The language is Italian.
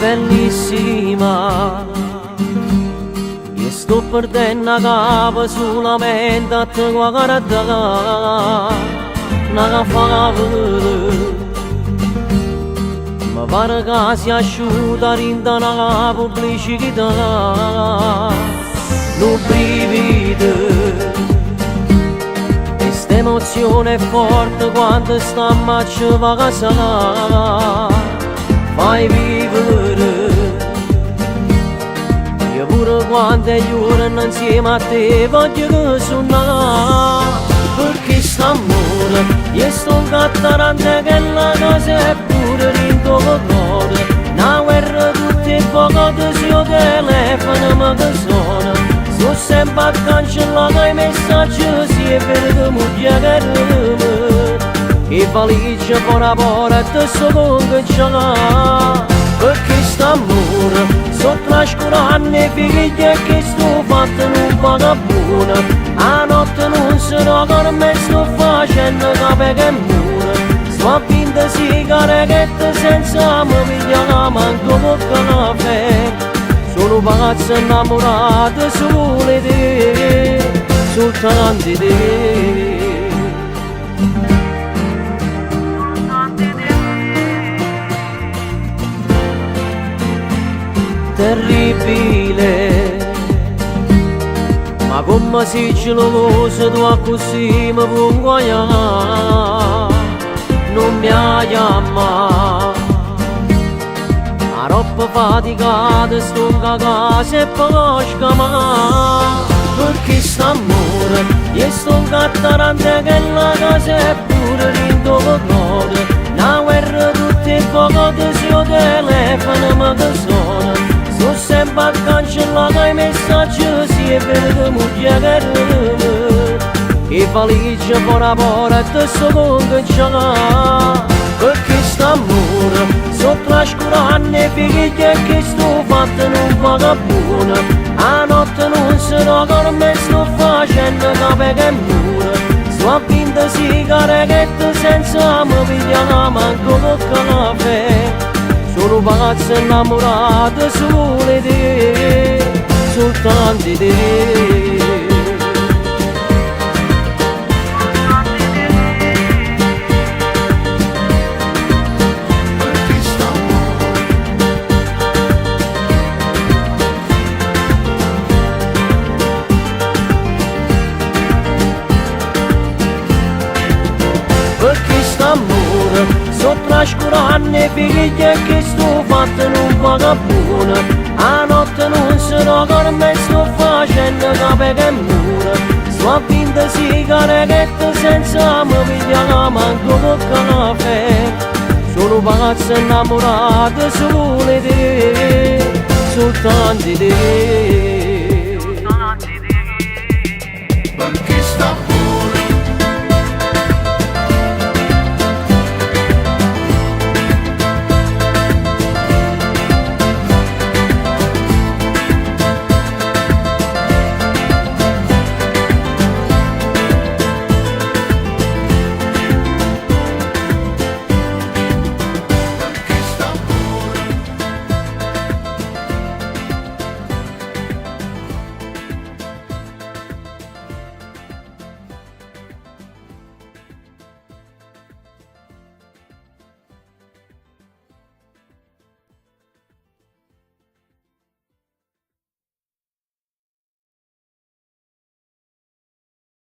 bellissima, e sto perdendo la capa solamente a te guardare, una fa vedere. Ma pare che si asciuga rinda una pubblicità, non brivide. Questa emozione è forte quando stiamo a casa, fai vivere. Io pure quando giorno insieme a te voglio che suonare, perché st'amore io sto catturando che la cosa è pure rinto cuore. Una guerra tutte e poco di suo telefono ma che suona, sto sempre a cancellare i messaggi, si è vero che chiameremo e valigia fuori a porta sto con che c'ha, perché st'amore sto trascurando i figli che sto fatto non paga buona, a notte non sono con me sto facendo capo che mura, sto a finta sigarette senza mi pigliare manco un caffè, sono pazzo innamorato solo di te, soltanto di te. Terribile, ma come si geloso tu così mi puoi guagliare, non mi hai amato, ma troppo faticata sto a casa e poi scamare, perché st'amore io sto catturando che la casa è pure rinto cuore, una guerra tutte e poco di suo telefono ma che suona, sto sempre a cancellare i messaggi, si è vero che chiameremo e valigia fuori a porta sto con che c'ha, perché st'amore sto trascurando i figli che sto fatto non paga buona, a notte non sono con me sto facendo capo che mura, sto a finta sigarette senza mi pigliare manco un caffè, sono pazzo innamorato solo di te, soltanto di te. Perché st'amore sto trascurando i figli che sto fatto non paga buona, a notte non sono con me sto facendo capo che mura, sto a finta sigarette senza mi pigliare manco un caffè, sono pazzo innamorato solo di te, soltanto di te.